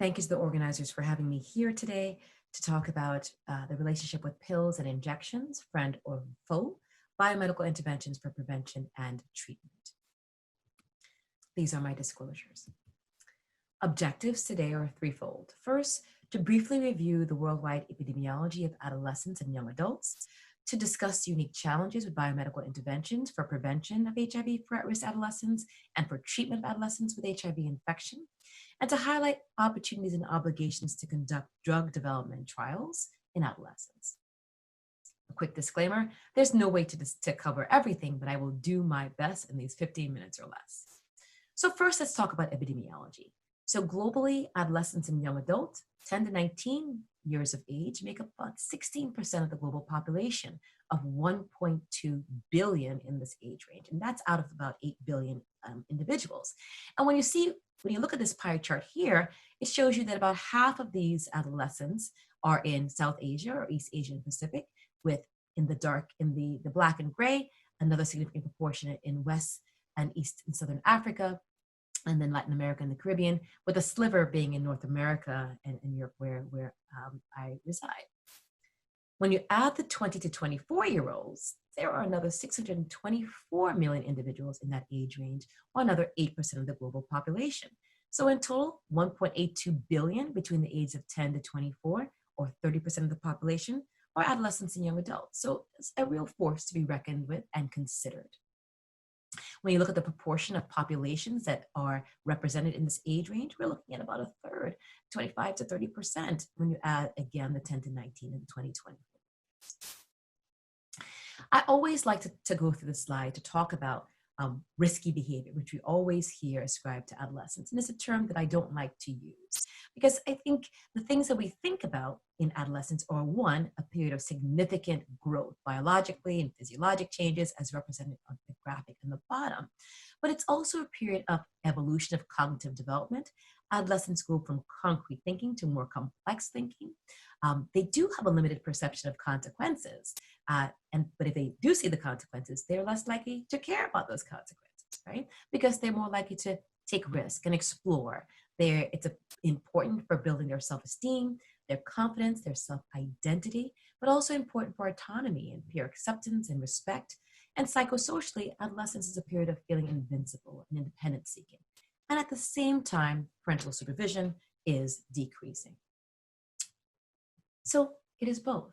Thank you to the organizers for having me here today to talk about the relationship with pills and injections, friend or foe, biomedical interventions for prevention and treatment. These are my disclosures. Objectives today are threefold. First, to briefly review the worldwide epidemiology of adolescents and young adults, to discuss unique challenges with biomedical interventions for prevention of HIV for at-risk adolescents and for treatment of adolescents with HIV infection, and to highlight opportunities and obligations to conduct drug development trials in adolescents. A quick disclaimer, there's no way to cover everything, but I will do my best in these 15 minutes or less. So first, let's talk about epidemiology. So globally, adolescents and young adults, 10 to 19 years of age, make up about 16% of the global population of 1.2 billion in this age range. And that's out of about 8 billion individuals. And when you look at this pie chart here, it shows you that about half of these adolescents are in South Asia or East Asia and Pacific, with in the black and gray, another significant proportion in West and East and Southern Africa, and then Latin America and the Caribbean, with a sliver being in North America and in Europe where I reside. When you add the 20 to 24-year-olds, there are another 624 million individuals in that age range, or another 8% of the global population. So in total, 1.82 billion between the ages of 10 to 24, or 30% of the population, are adolescents and young adults. So it's a real force to be reckoned with and considered. When you look at the proportion of populations that are represented in this age range, we're looking at about a third, 25 to 30%, when you add, again, the 10 to 19 and 2020. I always like to go through this slide to talk about risky behavior, which we always hear ascribed to adolescents. And it's a term that I don't like to use because I think the things that we think about in adolescence are, one, a period of significant growth biologically and physiologic changes as represented on the graphic in the bottom. But it's also a period of evolution of cognitive development. Adolescents go from concrete thinking to more complex thinking. They do have a limited perception of consequences. But if they do see the consequences, they're less likely to care about those consequences, right? Because they're more likely to take risk and explore. It's important for building their self-esteem, their confidence, their self-identity, but also important for autonomy and peer acceptance and respect. And psychosocially, adolescence is a period of feeling invincible and independence seeking. And at the same time, parental supervision is decreasing. So it is both.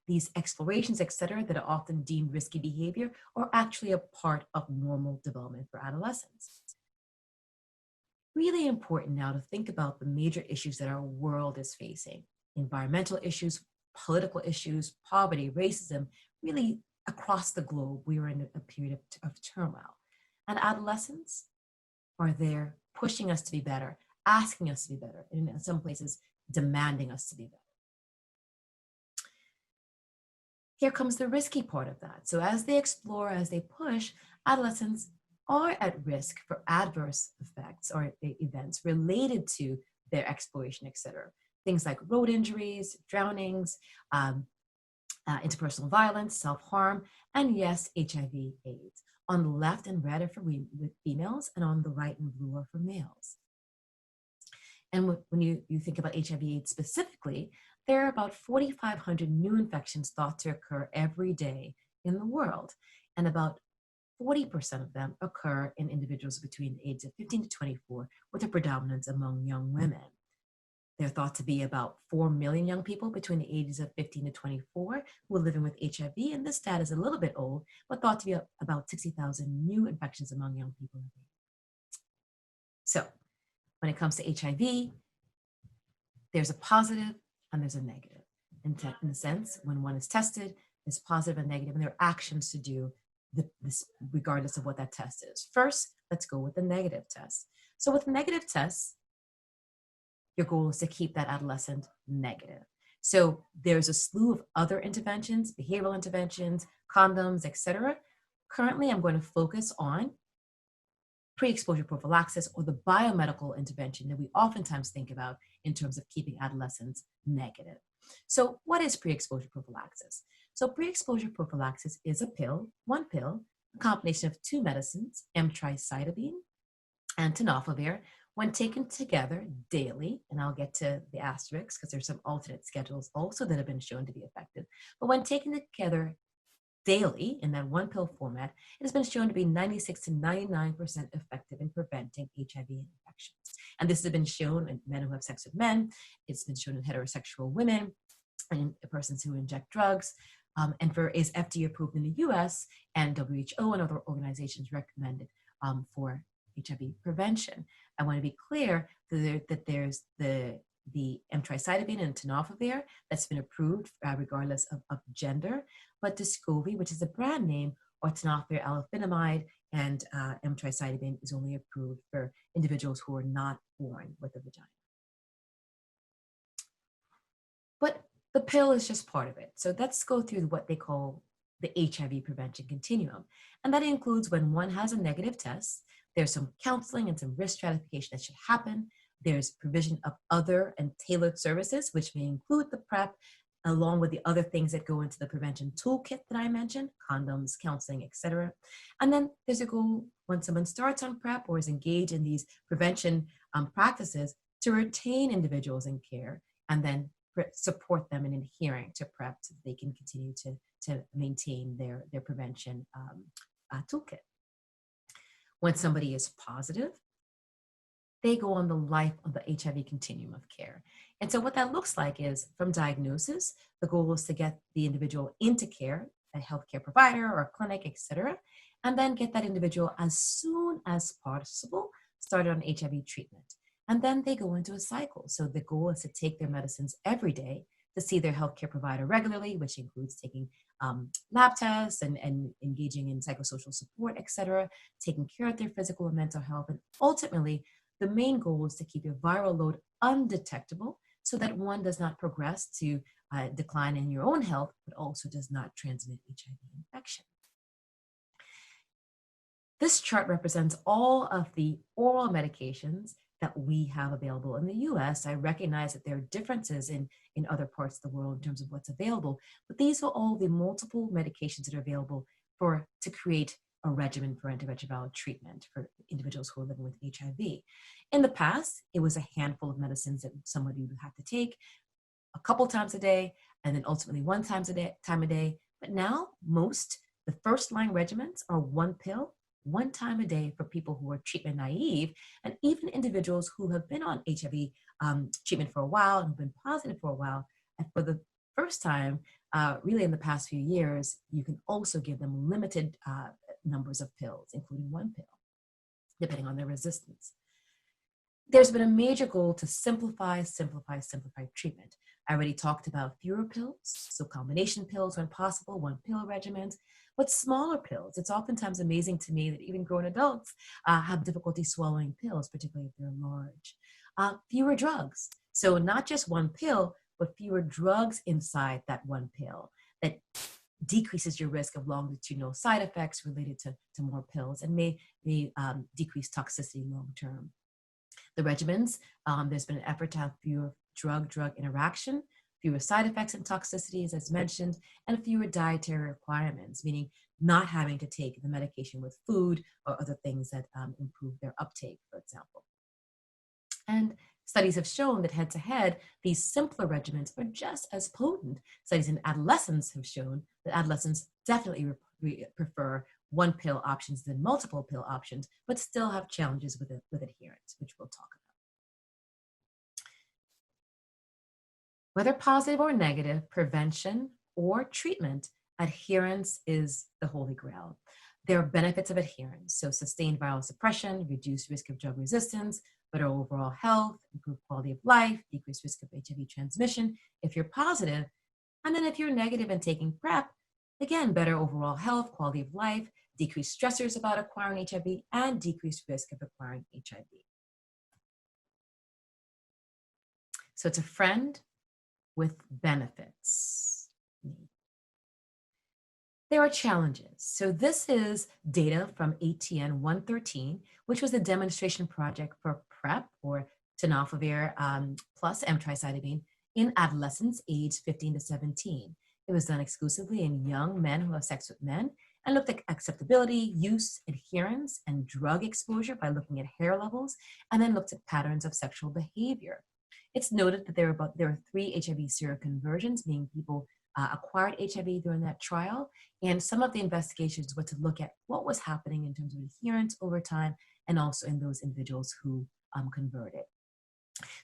These explorations, et cetera, that are often deemed risky behavior are actually a part of normal development for adolescents. Really important now to think about the major issues that our world is facing: environmental issues, political issues, poverty, racism. Really across the globe, we are in a period of turmoil. And adolescents are there pushing us to be better, asking us to be better, and in some places demanding us to be better. Here comes the risky part of that. So as they explore, as they push, adolescents are at risk for adverse effects or events related to their exploration, et cetera. Things like road injuries, drownings, interpersonal violence, self-harm, and yes, HIV/AIDS. On the left and red are for females, and on the right and blue are for males. And when you think about HIV/AIDS specifically, there are about 4,500 new infections thought to occur every day in the world, and about 40% of them occur in individuals between the ages of 15 to 24, with a predominance among young women. There are thought to be about 4 million young people between the ages of 15 to 24 who are living with HIV, and this data is a little bit old, but thought to be about 60,000 new infections among young people. So when it comes to HIV, there's a positive and there's a negative. In the sense, when one is tested, there's positive and negative, and there are actions to do this regardless of what that test is. First, let's go with the negative test. So with negative tests, your goal is to keep that adolescent negative. So there's a slew of other interventions, behavioral interventions, condoms, etc. Currently, I'm going to focus on pre-exposure prophylaxis, or the biomedical intervention that we oftentimes think about in terms of keeping adolescents negative. So what is pre-exposure prophylaxis? So pre-exposure prophylaxis is a pill, one pill, a combination of two medicines, emtricitabine and tenofovir, When taken together daily, and I'll get to the asterisks because there's some alternate schedules also that have been shown to be effective, but when taken together daily in that one pill format, it has been shown to be 96 to 99% effective in preventing HIV infections. And this has been shown in men who have sex with men, it's been shown in heterosexual women, and persons who inject drugs, and is FDA approved in the US, and WHO and other organizations recommended for HIV prevention. I want to be clear that there's the emtricitabine and tenofovir that's been approved regardless of gender, but Descovy, which is a brand name, or tenofovir alafenamide, and emtricitabine is only approved for individuals who are not born with a vagina. But the pill is just part of it. So let's go through what they call the HIV prevention continuum. And that includes when one has a negative test, there's some counseling and some risk stratification that should happen. There's provision of other and tailored services, which may include the PrEP, along with the other things that go into the prevention toolkit that I mentioned, condoms, counseling, etc. And then there's a goal when someone starts on PrEP or is engaged in these prevention practices to retain individuals in care and then support them in adhering to PrEP so that they can continue to maintain their prevention toolkit. When somebody is positive, they go on the life of the HIV continuum of care. And so what that looks like is from diagnosis, the goal is to get the individual into care, a healthcare provider or a clinic, etc., and then get that individual as soon as possible started on HIV treatment. And then they go into a cycle. So the goal is to take their medicines every day, to see their healthcare provider regularly, which includes taking lab tests and engaging in psychosocial support, etc., taking care of their physical and mental health. And ultimately, the main goal is to keep your viral load undetectable so that one does not progress to decline in your own health, but also does not transmit HIV infection. This chart represents all of the oral medications that we have available in the US. I recognize that there are differences in other parts of the world in terms of what's available, but these are all the multiple medications that are available to create a regimen for antiretroviral treatment for individuals who are living with HIV. In the past, it was a handful of medicines that somebody would have to take a couple times a day, and then ultimately one time a day. But now, the first line regimens are one pill, one time a day for people who are treatment naive, and even individuals who have been on HIV treatment for a while and have been positive for a while. And for the first time, really in the past few years, you can also give them limited numbers of pills, including one pill, depending on their resistance. There's been a major goal to simplify treatment. I already talked about fewer pills, so combination pills when possible, one pill regimens, but smaller pills. It's oftentimes amazing to me that even grown adults have difficulty swallowing pills, particularly if they're large. Fewer drugs. So not just one pill, but fewer drugs inside that one pill that decreases your risk of longitudinal side effects related to more pills and may decrease toxicity long term. The regimens, there's been an effort to have fewer drug-drug interaction, fewer side effects and toxicities, as mentioned, and fewer dietary requirements, meaning not having to take the medication with food or other things that improve their uptake, for example. And studies have shown that head-to-head, these simpler regimens are just as potent. Studies in adolescents have shown that adolescents definitely prefer one pill options than multiple pill options, but still have challenges with adherence, which we'll talk about. Whether positive or negative, prevention or treatment, adherence is the holy grail. There are benefits of adherence, so sustained viral suppression, reduced risk of drug resistance, better overall health, improved quality of life, decreased risk of HIV transmission if you're positive. And then if you're negative and taking PrEP, again, better overall health, quality of life, decreased stressors about acquiring HIV, and decreased risk of acquiring HIV. So it's a friend with benefits. There are challenges. So this is data from ATN 113, which was a demonstration project for PrEP, or tenofovir plus emtricitabine, in adolescents aged 15 to 17. It was done exclusively in young men who have sex with men, and looked at acceptability, use, adherence, and drug exposure by looking at hair levels, and then looked at patterns of sexual behavior. It's noted that there were 3 HIV seroconversions, meaning people acquired HIV during that trial. And some of the investigations were to look at what was happening in terms of adherence over time and also in those individuals who converted.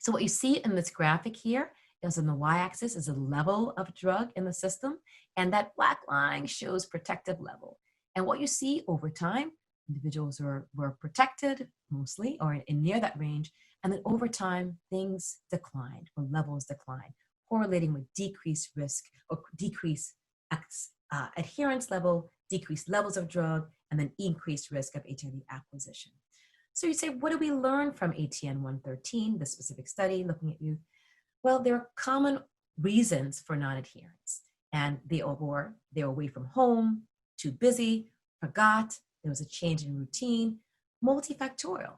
So what you see in this graphic here is on the y-axis is a level of drug in the system, and that black line shows protective level. And what you see over time, individuals were protected mostly or in near that range, and then over time, things declined or levels declined, correlating with decreased risk or decreased adherence level, decreased levels of drug, and then increased risk of HIV acquisition. So you say, what do we learn from ATN 113, the specific study looking at youth? Well, there are common reasons for non-adherence, and they were away from home, too busy, forgot, there was a change in routine, multifactorial.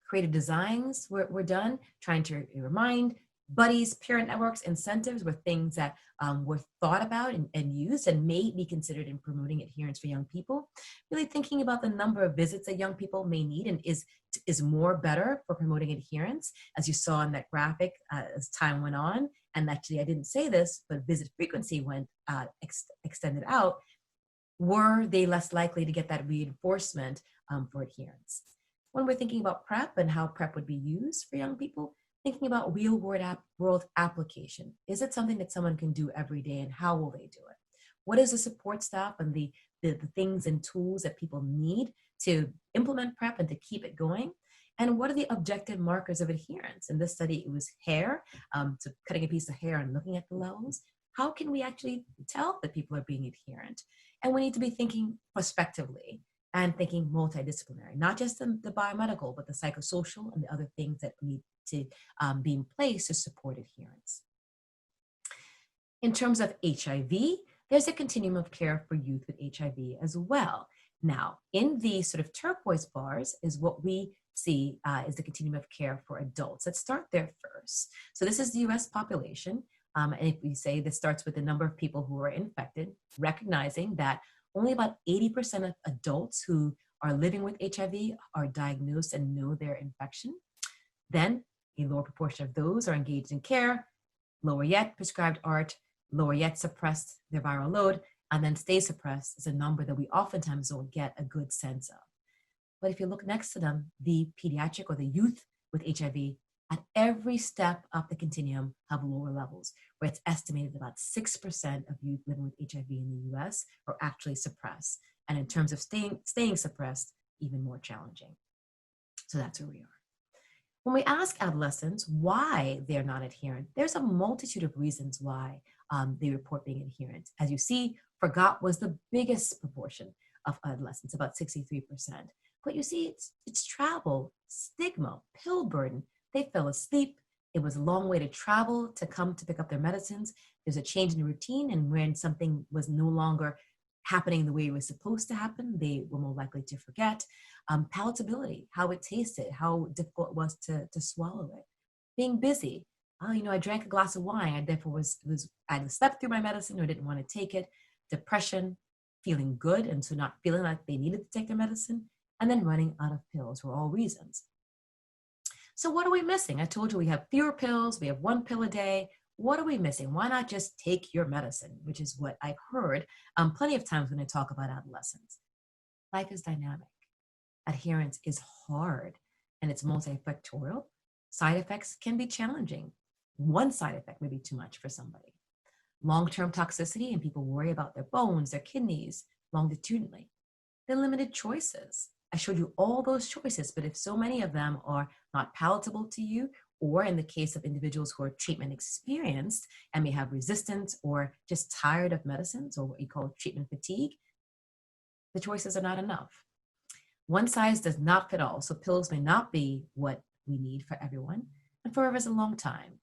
Creative designs were done, trying to remind buddies, parent networks, incentives were things that were thought about and used and may be considered in promoting adherence for young people. Really thinking about the number of visits that young people may need and is more better for promoting adherence, as you saw in that graphic as time went on. And actually, I didn't say this, but visit frequency went extended out. Were they less likely to get that reinforcement for adherence? When we're thinking about PrEP and how PrEP would be used for young people, thinking about real-world application. Is it something that someone can do every day, and how will they do it? What is the support staff and the things and tools that people need to implement PrEP and to keep it going? And what are the objective markers of adherence? In this study, it was hair, so cutting a piece of hair and looking at the levels. How can we actually tell that people are being adherent? And we need to be thinking prospectively and thinking multidisciplinary, not just the biomedical, but the psychosocial and the other things that need to be in place to support adherence. In terms of HIV, there's a continuum of care for youth with HIV as well. Now, in these sort of turquoise bars is what we see is the continuum of care for adults. Let's start there first. So this is the US population. And if we say this starts with the number of people who are infected, recognizing that only about 80% of adults who are living with HIV are diagnosed and know their infection. Then a lower proportion of those are engaged in care, lower yet prescribed ART, lower yet suppressed their viral load, and then stay suppressed is a number that we oftentimes don't get a good sense of. But if you look next to them, the pediatric or the youth with HIV at every step up the continuum have lower levels, where it's estimated about 6% of youth living with HIV in the US are actually suppressed. And in terms of staying suppressed, even more challenging. So that's where we are. When we ask adolescents why they're not adherent, there's a multitude of reasons why they report being adherent. As you see, forgot was the biggest proportion of adolescents, about 63%. But you see, it's travel, stigma, pill burden. They fell asleep. It was a long way to travel to come to pick up their medicines. There's a change in routine, and when something was no longer happening the way it was supposed to happen, they were more likely to forget. Palatability, how it tasted, how difficult it was to swallow it. Being busy. I drank a glass of wine. I therefore I either slept through my medicine or didn't want to take it. Depression, feeling good, and so not feeling like they needed to take their medicine. And then running out of pills were all reasons. So what are we missing? I told you we have fewer pills. We have 1 pill a day. What are we missing? Why not just take your medicine, which is what I've heard plenty of times when I talk about adolescence. Life is dynamic. Adherence is hard, and it's multifactorial. Side effects can be challenging. One side effect may be too much for somebody. Long-term toxicity, and people worry about their bones, their kidneys, longitudinally. Then limited choices. I showed you all those choices, but if so many of them are not palatable to you, or in the case of individuals who are treatment experienced and may have resistance or just tired of medicines, or what you call treatment fatigue, the choices are not enough. One size does not fit all, so pills may not be what we need for everyone, and forever is a long time.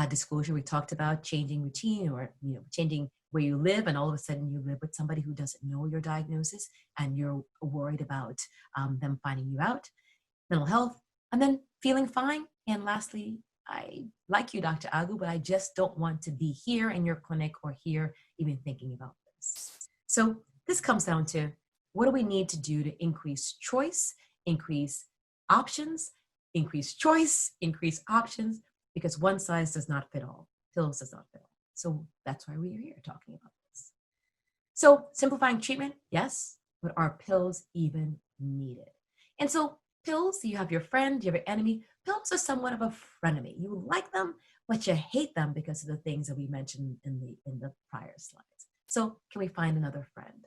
Disclosure, we talked about changing routine or changing where you live, and all of a sudden you live with somebody who doesn't know your diagnosis and you're worried about them finding you out. Mental health, and then feeling fine. And lastly, I like you, Dr. Agwu, but I just don't want to be here in your clinic or here even thinking about this. So this comes down to, what do we need to do to increase choice, increase options, increase choice, increase options, because one size does not fit all. Pills does not fit all. So that's why we're here talking about this. So simplifying treatment, yes, but are pills even needed? And so pills, you have your friend, you have your enemy. Pills are somewhat of a frenemy. You like them, but you hate them because of the things that we mentioned in the prior slides. So can we find another friend?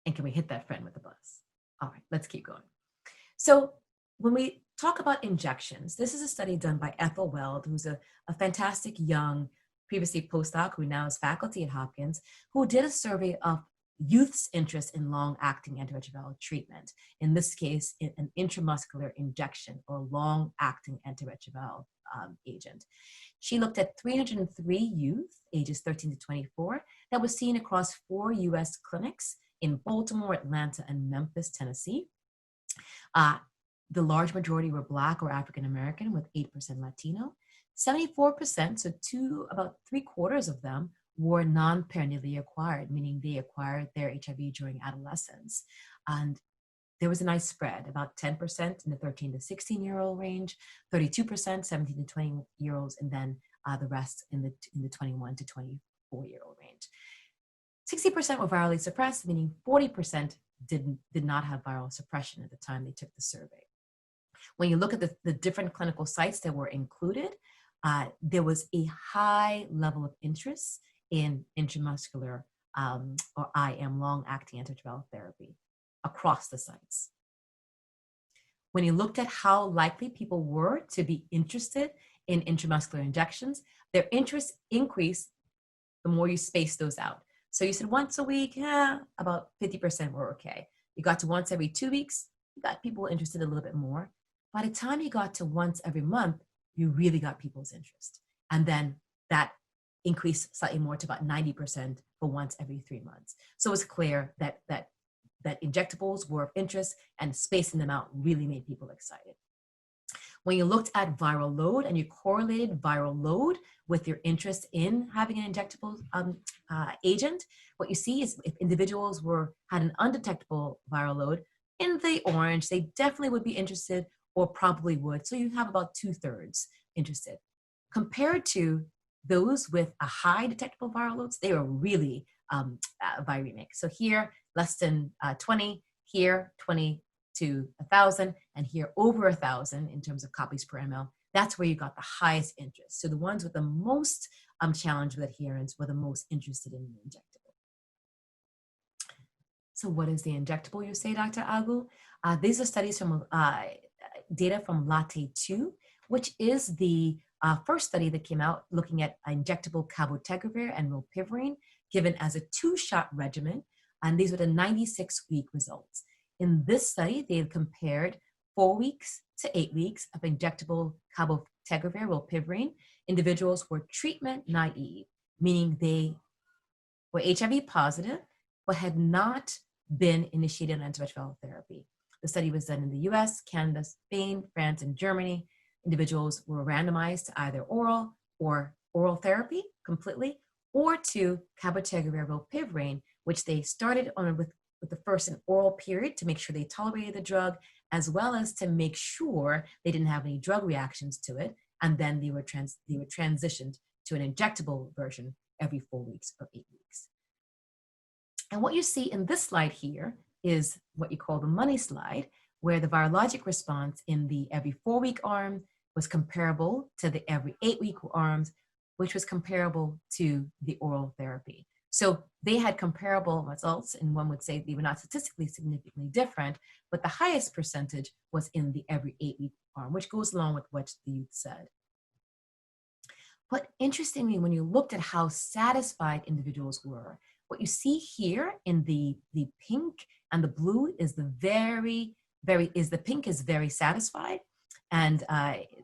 And can we hit that friend with the bus? All right, let's keep going. So when we talk about injections, this is a study done by Ethel Weld, who's a fantastic young, previously postdoc, who now is faculty at Hopkins, who did a survey of youth's interest in long-acting antiretroviral treatment. In this case, an intramuscular injection or long-acting antiretroviral agent. She looked at 303 youth, ages 13 to 24, that was seen across 4 U.S. clinics in Baltimore, Atlanta, and Memphis, Tennessee. The large majority were Black or African American, with 8% Latino. 74%, so about 3/4 of them, were non-perennially acquired, meaning they acquired their HIV during adolescence. And there was a nice spread, about 10% in the 13 to 16-year-old range, 32% 17 to 20-year-olds, and then the rest in the 21 to 24-year-old range. 60% were virally suppressed, meaning 40% did not have viral suppression at the time they took the survey. When you look at the different clinical sites that were included, there was a high level of interest in intramuscular or IM, long-acting antiretroviral therapy, across the sites. When you looked at how likely people were to be interested in intramuscular injections, their interest increased the more you space those out. So you said once a week, about 50% were okay. You got to once every 2 weeks, you got people interested a little bit more. By the time you got to once every month, you really got people's interest. And then that increased slightly more to about 90% for once every 3 months. So it's clear that injectables were of interest, and spacing them out really made people excited. When you looked at viral load and you correlated viral load with your interest in having an injectable agent, what you see is if individuals had an undetectable viral load in the orange, they definitely would be interested, or probably would. So you have about 2/3 interested. Compared to those with a high detectable viral loads, they were really viremic. So here, less than 20, here 20 to 1,000, and here over 1,000 in terms of copies per ml. That's where you got the highest interest. So the ones with the most challenge with adherence were the most interested in the injectable. So what is the injectable, you say, Dr. Agwu? These are studies from data from Latte 2, which is the first study that came out looking at injectable cabotegravir and rilpivirine given as a 2-shot regimen. And these were the 96-week results. In this study, they compared 4 weeks to 8 weeks of injectable cabotegravir, rilpivirine. Individuals were treatment naive, meaning they were HIV positive, but had not been initiated on antiretroviral therapy. The study was done in the US, Canada, Spain, France, and Germany. Individuals were randomized to either oral therapy completely, or to cabotegravir, rilpivirine, which they started on with the first an oral period to make sure they tolerated the drug, as well as to make sure they didn't have any drug reactions to it. And then they were transitioned to an injectable version every 4 weeks or 8 weeks. And what you see in this slide here is what you call the money slide, where the virologic response in the every 4-week arm was comparable to the every 8-week arms, which was comparable to the oral therapy. So they had comparable results, and one would say they were not statistically significantly different, but the highest percentage was in the every 8-week arm, which goes along with what the youth said. But interestingly, when you looked at how satisfied individuals were, what you see here in the pink and the blue is the pink is very satisfied, and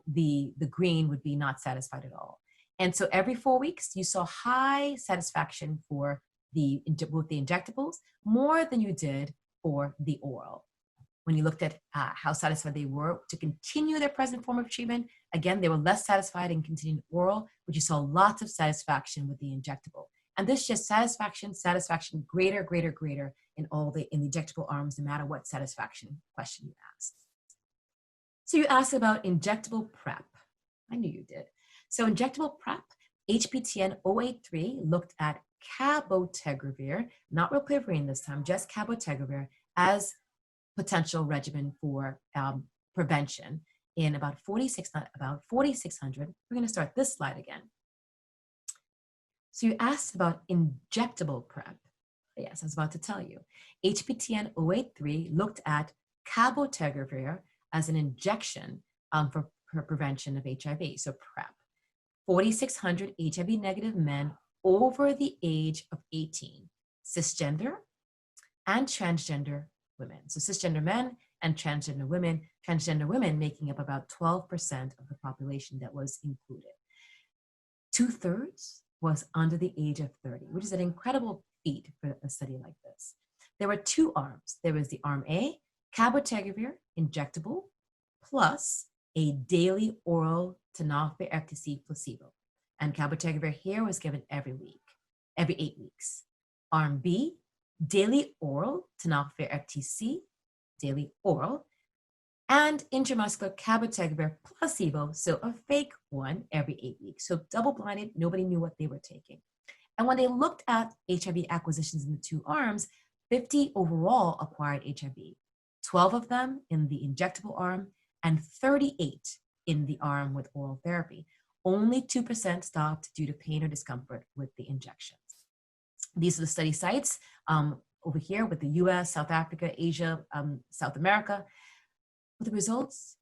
the green would be not satisfied at all. And so every 4 weeks, you saw high satisfaction for both the injectables, more than you did for the oral. When you looked at how satisfied they were to continue their present form of treatment, again, they were less satisfied in continuing oral, but you saw lots of satisfaction with the injectable. And this just satisfaction, greater, greater, greater in in the injectable arms, no matter what satisfaction question you ask. So you asked about injectable PrEP. I knew you did. So injectable PrEP, HPTN 083 looked at cabotegravir, not rilpivirine this time, just cabotegravir as potential regimen for prevention in about 4,600. We're going to start this slide again. So you asked about injectable PrEP. Yes, I was about to tell you. HPTN 083 looked at cabotegravir as an injection for prevention of HIV, so PrEP. 4,600 HIV negative men over the age of 18, cisgender and transgender women. So cisgender men and transgender women making up about 12% of the population that was included. 2/3 was under the age of 30, which is an incredible feat for a study like this. There were two arms. There was the arm A, cabotegravir injectable, plus a daily oral tenofovir FTC placebo. And cabotegravir here was given every 8 weeks. Arm B, daily oral tenofovir FTC, daily oral, and intramuscular cabotegravir placebo, so a fake one every 8 weeks. So double-blinded, nobody knew what they were taking. And when they looked at HIV acquisitions in the two arms, 50 overall acquired HIV, 12 of them in the injectable arm, and 38 in the arm with oral therapy. Only 2% stopped due to pain or discomfort with the injections. These are the study sites over here with the US, South Africa, Asia, South America. But the results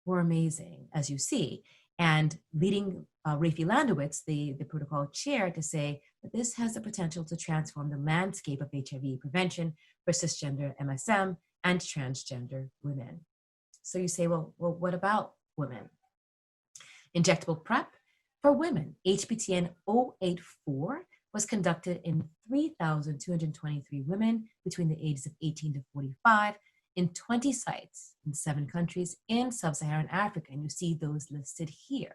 were amazing, as you see, and leading Rafi Landowitz, the protocol chair, to say that this has the potential to transform the landscape of HIV prevention for cisgender MSM and transgender women. So you say, well, what about women? Injectable PrEP for women, HPTN 084, was conducted in 3,223 women between the ages of 18 to 45 in 20 sites in 7 countries in sub-Saharan Africa, and you see those listed here.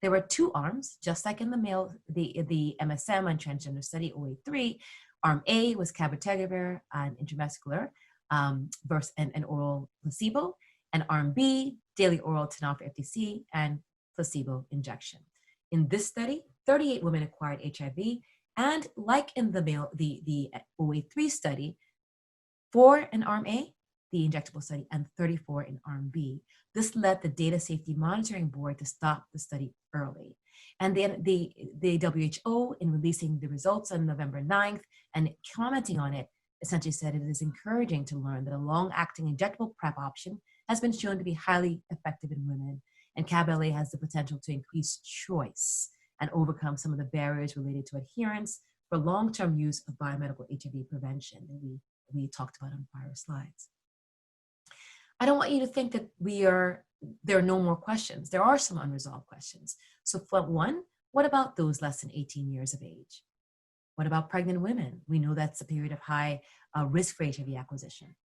There were two arms, just like in the MSM and transgender study 083. Arm A was cabotegravir and intramuscular versus an oral placebo, and arm B, daily oral tenofovir FTC and placebo injection. In this study, 38 women acquired HIV, and like in the 083 study, 4 in arm A, the injectable study, and 34 in arm B. This led the Data Safety Monitoring Board to stop the study early. And then the WHO, in releasing the results on November 9th and commenting on it, essentially said it is encouraging to learn that a long-acting injectable PrEP option has been shown to be highly effective in women, and CAB-LA has the potential to increase choice and overcome some of the barriers related to adherence for long-term use of biomedical HIV prevention that we talked about on prior slides. I don't want you to think that there are no more questions. There are some unresolved questions. So for one, what about those less than 18 years of age? What about pregnant women? We know that's a period of high risk for HIV acquisition.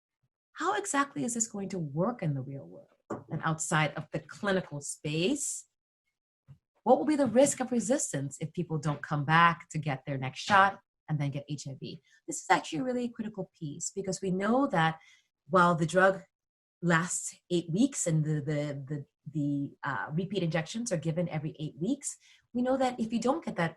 How exactly is this going to work in the real world and outside of the clinical space? What will be the risk of resistance if people don't come back to get their next shot and then get HIV? This is actually a really critical piece because we know that while the drug lasts 8 weeks and the repeat injections are given every 8 weeks, we know that if you don't get that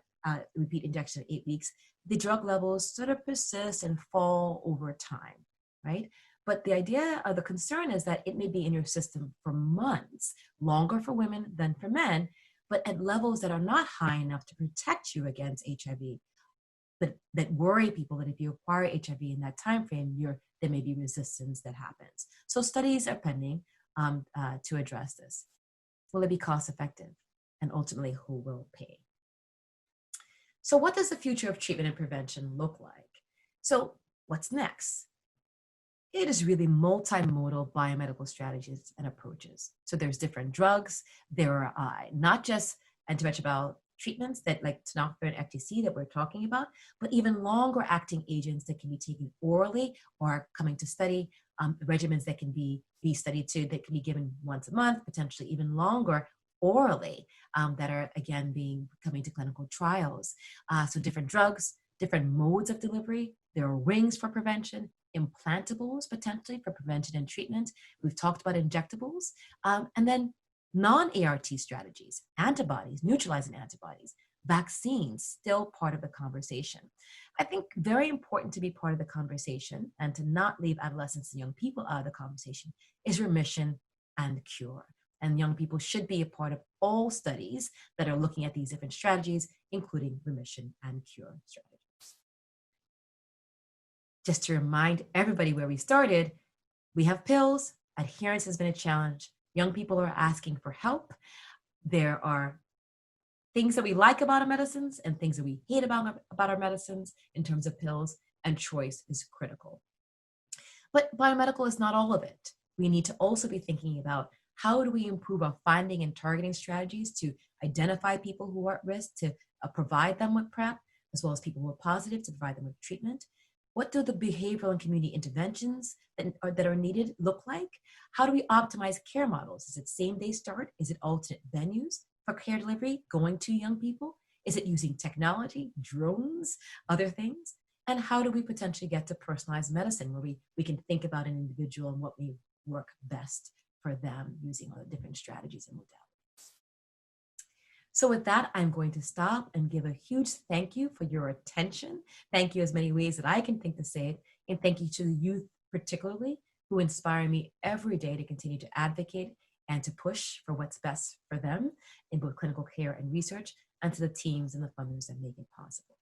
repeat injection at 8 weeks, the drug levels sort of persist and fall over time, right? But the idea or the concern is that it may be in your system for months, longer for women than for men, but at levels that are not high enough to protect you against HIV, but that worry people that if you acquire HIV in that time frame, there may be resistance that happens. So studies are pending to address this. Will it be cost effective? And ultimately, who will pay? So what does the future of treatment and prevention look like? So what's next? It is really multimodal biomedical strategies and approaches. So there's different drugs. There are not just antiretroviral treatments that like tenofovir and FTC that we're talking about, but even longer acting agents that can be taken orally or coming to study, regimens that can be studied too, that can be given once a month, potentially even longer, orally that are, again, coming to clinical trials. So different drugs, different modes of delivery. There are rings for prevention, implantables potentially for prevention and treatment. We've talked about injectables. And then non-ART strategies, antibodies, neutralizing antibodies, vaccines, still part of the conversation. I think very important to be part of the conversation and to not leave adolescents and young people out of the conversation is remission and cure. And young people should be a part of all studies that are looking at these different strategies, including remission and cure strategies. Just to remind everybody where we started, we have pills, adherence has been a challenge, young people are asking for help. There are things that we like about our medicines and things that we hate about our medicines in terms of pills, and choice is critical. But biomedical is not all of it. We need to also be thinking about how do we improve our finding and targeting strategies to identify people who are at risk, to provide them with PrEP, as well as people who are positive, to provide them with treatment. What do the behavioral and community interventions that are needed look like? How do we optimize care models? Is it same-day start? Is it alternate venues for care delivery going to young people? Is it using technology, drones, other things? And how do we potentially get to personalized medicine, where we can think about an individual and what may work best for them using all the different strategies and modalities? So with that, I'm going to stop and give a huge thank you for your attention. Thank you as many ways that I can think to say it. And thank you to the youth particularly, who inspire me every day to continue to advocate and to push for what's best for them in both clinical care and research, and to the teams and the funders that make it possible.